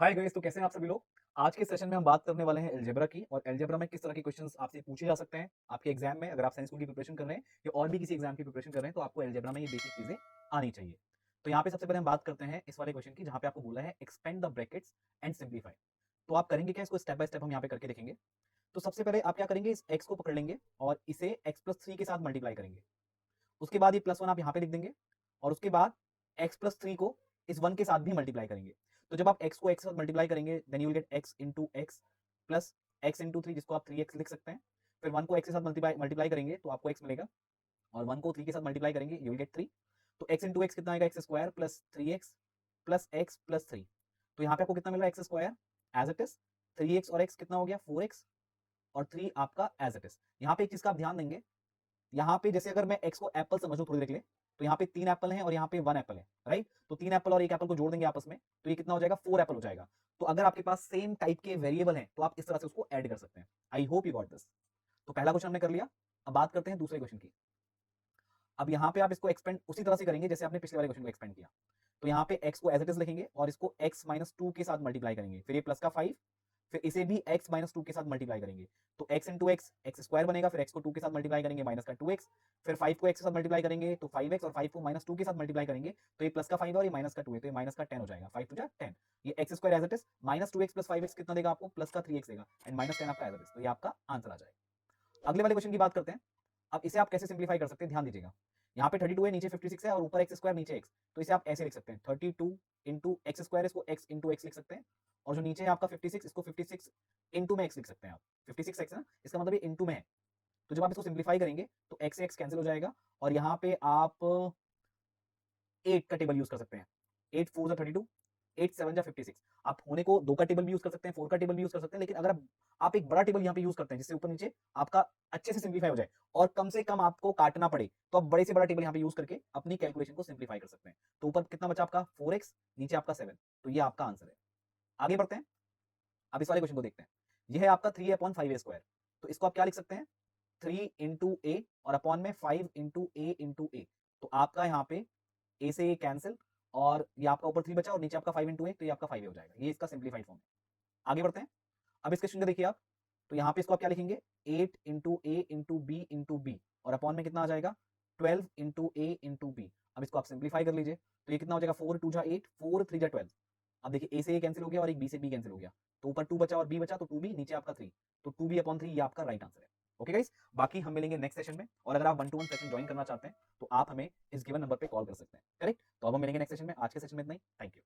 Hi guys, तो कैसे हैं आप सभी लोग। आज के सेशन में हम बात करने वाले हैं अलजेब्रा की, और अलजेब्रा में किस तरह के क्वेश्चंस आपसे पूछे जा सकते हैं आपके एग्जाम में। अगर आप साइंस स्कूल की प्रिपरेशन कर रहे हैं या और भी किसी एग्जाम की प्रिपरेशन कर रहे हैं तो आपको अलजेब्रा में ये बेसिक चीजें आनी चाहिए। तो यहाँ पे सबसे पहले हम बात करते हैं इस वाले क्वेश्चन की, जहाँ पे आपको बोला है expand the brackets and simplify. तो आप करेंगे क्या, इसको स्टेप बाय स्टेप हम यहाँ पे करके देखेंगे। तो सबसे पहले आप क्या करेंगे, इस एक्स को पकड़ लेंगे और इसे x+3 के साथ मल्टीप्लाई करेंगे। उसके बाद ये +1 आप यहाँ पे लिख देंगे, और उसके बाद x+3 को इस 1 के साथ भी मल्टीप्लाई करेंगे। तो जब आप x को x के साथ मल्टीप्लाई करेंगे, then you will get x into x plus x into 3, जिसको आप 3x लिख सकते हैं। फिर 1 को x के साथ मल्टीप्लाई मल्टीप्लाई करेंगे तो आपको x मिलेगा, और 1 को 3 के साथ मल्टीप्लाई करेंगे यू विल गेट 3। तो x इंटू एक्स कितना आएगा, x square plus 3x plus x plus 3। तो यहाँ पे आपको कितना मिल रहा है, x square as it is, 3x और x कितना हो गया 4x, और 3 आपका एज इट इज। यहाँ पे एक चीज का आप ध्यान देंगे, यहाँ पे जैसे अगर मैं x को एप्पल समझूं थोड़ी देर के लिए, तो यहाँ पे 3 एप्पल हैं और यहाँ पे 1 एप्पल है, राइट। तो 3 एप्पल और 1 एप्पल को जोड़ देंगे आपस में, तो ये कितना हो जाएगा, 4 एप्पल हो जाएगा। तो अगर आपके पास सेम टाइप के वेरिएबल हैं तो आप इस तरह से उसको ऐड कर सकते हैं। I hope you got this. तो पहला क्वेश्चन हमने कर लिया। अब बात करते हैं दूसरे क्वेश्चन की। अब यहाँ पे आप इसको एक्सपेंड उसी तरह से करेंगे जैसे आपने पिछले वाले क्वेश्चन को एक्सपेंड किया। तो यहाँ पे x को एज इट इज लिखेंगे और इसको x-2 के साथ मल्टीप्लाई करेंगे, फिर ये प्लस का 5, फिर इसे भी x-2 के साथ मल्टीप्लाई करेंगे। तो x into x x square बनेगा, फिर x को 2 के साथ मल्टीप्लाई करेंगे माइनस का 2x, फिर 5 को x के साथ मल्टीप्लाई करेंगे तो 5x, और 5 को -2 के साथ मल्टीप्लाई करेंगे तो ये प्लस का 5 है और ये माइनस का 2 है, तो ये माइनस का 10 हो जाएगा। 5 टू 10, ये x square as it is -2x plus 5x कितना देगा आपको, प्लस का 3x देगा, एंड -10 आपका एज इट इज। तो ये आपका आंसर आ जाएगा। अगले वाले क्वेश्चन की बात करते हैं। अब इसे आप कैसे सिंप्लीफाई कर सकते हैं, ध्यान दीजिएगा। यहाँ पे 32 है, नीचे 56 है, और ऊपर एक्स स्क्वायर नीचे एक्स। तो इसे आप ऐसे लिख सकते हैं, 32 इंटू एक्स स्क्वायर, इसको एक्स इंटू एक्स लिख सकते हैं। और जो नीचे है आपका 56, इसको 56 इंटू में एक्स लिख सकते हैं आप। 56 एक्स है ना, इसका मतलब ये इंटू में है। तो जब आप इसको सिंप्लीफाई करेंगे तो एक्स से एक्स कैंसिल हो जाएगा, और यहाँ पे आप 8 का टेबल यूज कर सकते हैं। 8 4 जा 32, 8 7 जा 56। आप होने को 2 का टेबल भी यूज कर सकते हैं, 4 का टेबल भी यूज कर सकते हैं, लेकिन अगर आप एक बड़ा टेबल यहाँ पे यूज करते हैं जिससे ऊपर नीचे आपका अच्छे से सिंप्लीफाई हो जाए और कम से कम आपको काटना पड़े, तो आप बड़े से बड़ा टेबल यहाँ पे यूज करके अपनी कैलकुलेशन को सिंप्लीफाई कर सकते हैं। तो ऊपर कितना बचा आपका 4x, नीचे आपका 7। तो ये आपका आंसर है। आगे बढ़ते हैं। अब इस वाले क्वेश्चन को देखते हैं। यह है आपका 3/5a²। तो इसको आप क्या लिख सकते हैं, 3 इंटू ए, और अपॉन में 5 इंटू ए इंटू ए। तो आपका यहाँ पे ए से ए कैंसिल, और ये आपका ऊपर 3 बचा और नीचे आपका 5 इंटू ए, तो ये आपका 5 हो जाएगा। ये इसका सिंप्लीफाइड फॉर्म है। आगे बढ़ते हैं। अब इस क्वेश्चन को देखिए आप। तो यहाँ पे इसको आप क्या लिखेंगे, 8 इंटू ए इंटू बी इंटू बी, और अपॉन में कितना आ जाएगा, 12 इंटू ए इंटू बी। अब इसको आप सिंप्लीफाई कर लीजिए, तो ये कितना हो जाएगा, 4 2 जा 8, 4 3 जा 12। अब देखिए, ए से ए कैंसिल हो गया और एक बी से बी कैंसिल हो गया, तो ऊपर 2 बचा और बी बचा, तो 2b, नीचे आपका 3। तो 2b अपॉन 3 ये आपका राइट आंसर है। ओके गाइस, बाकी हम मिलेंगे नेक्स्ट सेशन में, और अगर आप 1-to-1 सेशन ज्वाइन करना चाहते हैं तो आप हमें इस गिवन नंबर पे कॉल कर सकते हैं, करेक्ट। तो अब हम मिलेंगे नेक्स्ट सेशन में। आज के सेशन में इतना ही। Thank you.